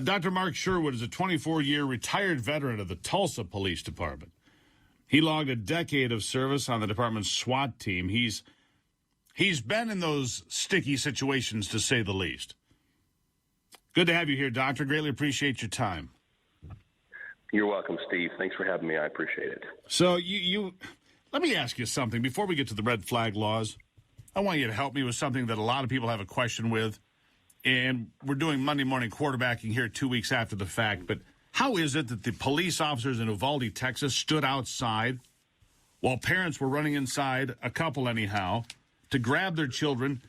Dr. Mark Sherwood is a 24-year retired veteran of the Tulsa Police Department. He logged a decade of service on the department's SWAT team. He's been in those sticky situations, to say the least. Good to have you here, Doctor. Greatly appreciate your time. You're welcome, Steve. Thanks for having me. I appreciate it. So you let me ask you something. Before we get to the red flag laws, I want you to help me with something that a lot of people have a question with. And we're doing Monday morning quarterbacking here 2 weeks after the fact. But how is it that the police officers in Uvalde, Texas, stood outside while parents were running inside, a couple anyhow, to grab their children?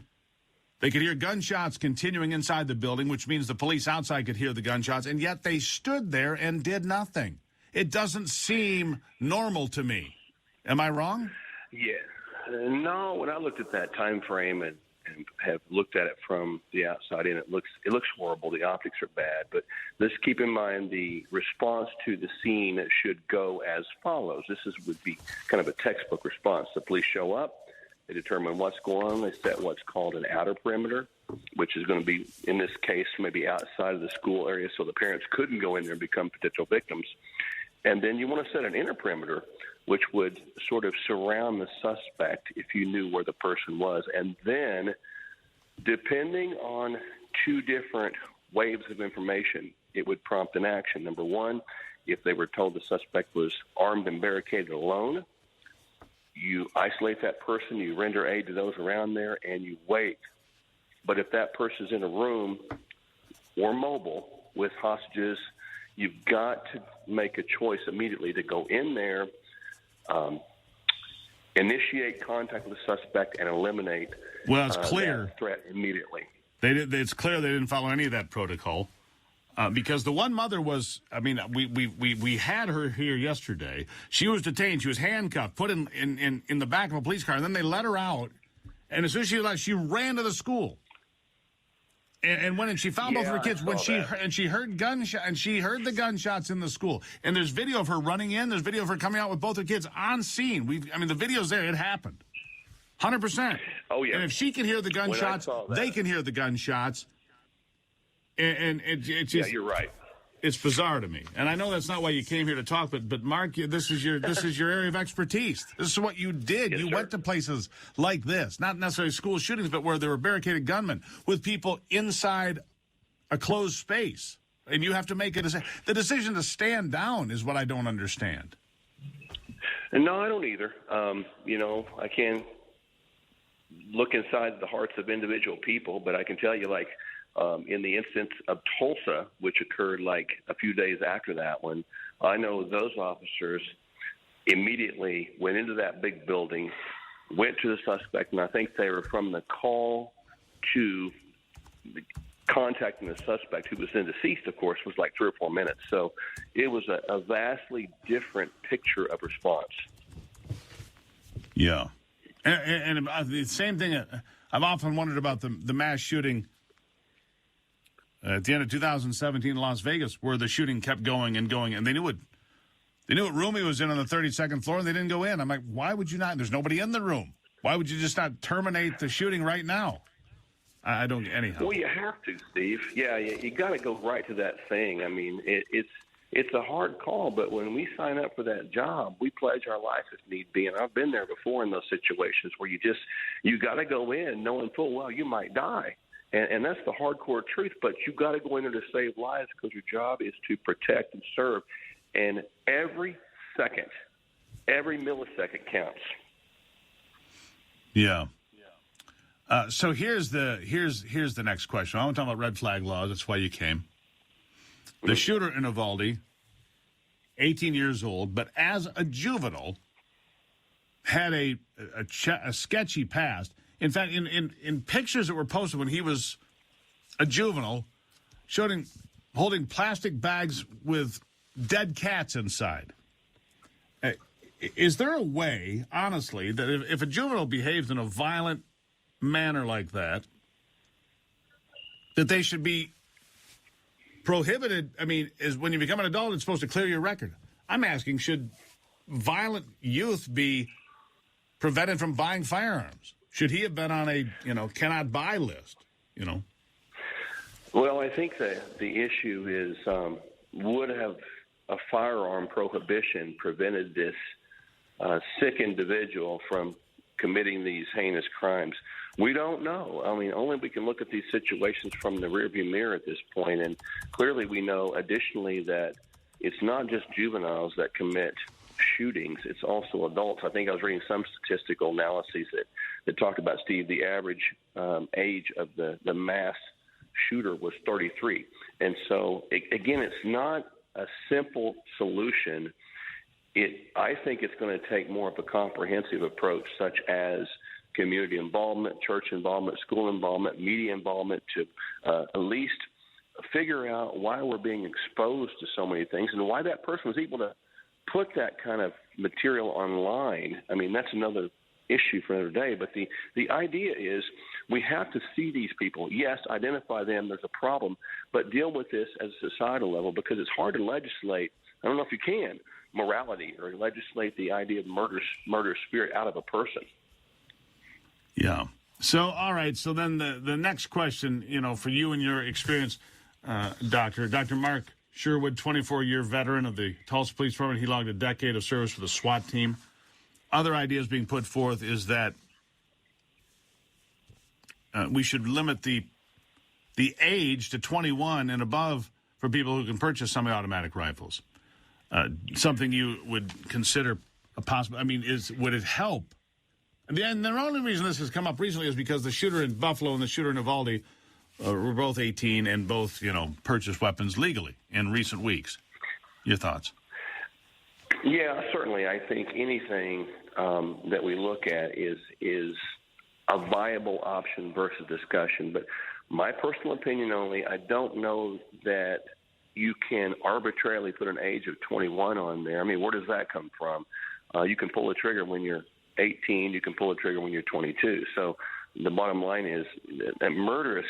They could hear gunshots continuing inside the building, which means the police outside could hear the gunshots, and yet they stood there and did nothing. It doesn't seem normal to me. Am I wrong? Yeah. No, when I looked at that time frame and have looked at it from the outside in, it looks horrible. The optics are bad. But let's keep in mind the response to the scene should go as follows. Would be kind of a textbook response. The police show up. They determine what's going on. They set what's called an outer perimeter, which is going to be, in this case, maybe outside of the school area so the parents couldn't go in there and become potential victims. And then you want to set an inner perimeter, which would sort of surround the suspect if you knew where the person was. And then, depending on two different waves of information, it would prompt an action. Number one, if they were told the suspect was armed and barricaded alone, you isolate that person, you render aid to those around there, and you wait. But if that person's in a room or mobile with hostages, you've got to make a choice immediately to go in there, initiate contact with the suspect, and eliminate it's clear that threat immediately. It's clear they didn't follow any of that protocol. Because the one mother was, we had her here yesterday. She was detained. She was handcuffed, put in the back of a police car, and then they let her out. And as soon as she left, she ran to the school. And when she found both of her kids, she heard gunshot, and she heard the gunshots in the school. And there's video of her running in. There's video of her coming out with both her kids on scene. The video's there. It happened, 100%. Oh yeah. And if she can hear the gunshots, they can hear the gunshots. And it just, yeah, you're right. It's bizarre to me, and I know that's not why you came here to talk. But Mark, this is your area of expertise. This is what you did. Yes, you sir. went to places like this, not necessarily school shootings, but where there were barricaded gunmen with people inside a closed space, and you have to make a decision. The decision to stand down is what I don't understand. No, I don't either. I can't look inside the hearts of individual people, but I can tell you, in the instance of Tulsa, which occurred like a few days after that one, I know those officers immediately went into that big building, went to the suspect, and I think they were from the call to contacting the suspect, who was then deceased, of course, was like 3 or 4 minutes. So it was a vastly different picture of response. Yeah. And the same thing, I've often wondered about the mass shooting at the end of 2017 in Las Vegas, where the shooting kept going and going, and they knew what room he was in on the 32nd floor, and they didn't go in. I'm like, why would you not? There's nobody in the room. Why would you just not terminate the shooting right now? I don't anyhow. Well, you have to, Steve. Yeah, you got to go right to that thing. It's a hard call, but when we sign up for that job, we pledge our life if need be. And I've been there before in those situations where you got to go in knowing full well you might die. And that's the hardcore truth, but you got to go in there to save lives because your job is to protect and serve. And every second, every millisecond counts. Yeah. So here's the next question. I want to talk about red flag laws. That's why you came. The shooter in Uvalde, 18 years old, but as a juvenile, had a sketchy past. In fact, in pictures that were posted when he was a juvenile, showed him holding plastic bags with dead cats inside. Is there a way, honestly, that if a juvenile behaves in a violent manner like that, that they should be prohibited? Is when you become an adult, it's supposed to clear your record. I'm asking, should violent youth be prevented from buying firearms? Should he have been on a, cannot buy list, Well, I think the issue is would have a firearm prohibition prevented this sick individual from committing these heinous crimes? We don't know. I mean, only we can look at these situations from the rearview mirror at this point, and clearly we know additionally that it's not just juveniles that commit shootings, it's also adults. I think I was reading some statistical analyses that talked about, Steve, the average age of the mass shooter was 33. And so, again, it's not a simple solution. I think it's going to take more of a comprehensive approach, such as community involvement, church involvement, school involvement, media involvement, to at least figure out why we're being exposed to so many things and why that person was able to put that kind of material online. I mean, that's another issue for another day. But the idea is we have to see these people. Yes, identify them. There's a problem, but deal with this at a societal level, because it's hard to legislate. I don't know if you can morality or legislate the idea of murder spirit out of a person. Yeah. So, all right. So then the next question, for you and your experience, Dr. Mark Sherwood, 24-year veteran of the Tulsa Police Department. He logged a decade of service for the SWAT team. Other ideas being put forth is that we should limit the age to 21 and above for people who can purchase semi-automatic rifles. Something you would consider a possible. I mean, would it help? And the only reason this has come up recently is because the shooter in Buffalo and the shooter in Uvalde were both 18 and both, purchased weapons legally in recent weeks. Your thoughts? Yeah, certainly. I think anything that we look at is a viable option versus discussion. But my personal opinion only, I don't know that you can arbitrarily put an age of 21 on there. I mean, where does that come from? You can pull a trigger when you're 18. You can pull a trigger when you're 22. So the bottom line is that murderous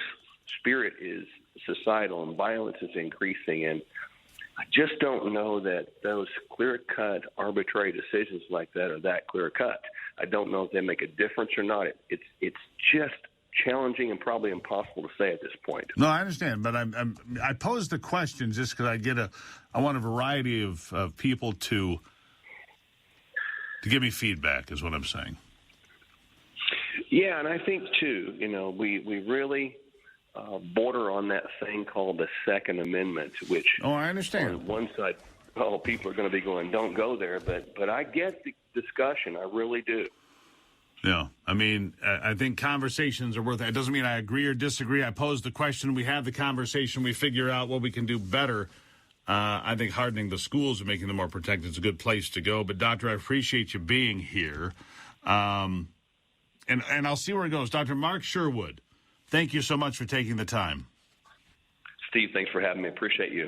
spirit is societal and violence is increasing. And I just don't know that those clear-cut, arbitrary decisions like that are that clear-cut. I don't know if they make a difference or not. It's just challenging and probably impossible to say at this point. No, I understand, but I posed the question just because I want a variety of people to give me feedback, is what I'm saying. Yeah, and I think too, we really border on that thing called the Second Amendment, which I understand. On one side, people are going to be going, don't go there, but I get the discussion. I really do. Yeah, I mean, I think conversations are worth it. It doesn't mean I agree or disagree. I pose the question, we have the conversation, we figure out what we can do better. I think hardening the schools and making them more protected is a good place to go. But, Doctor, I appreciate you being here. And I'll see where it goes. Dr. Mark Sherwood, thank you so much for taking the time. Steve, thanks for having me. Appreciate you.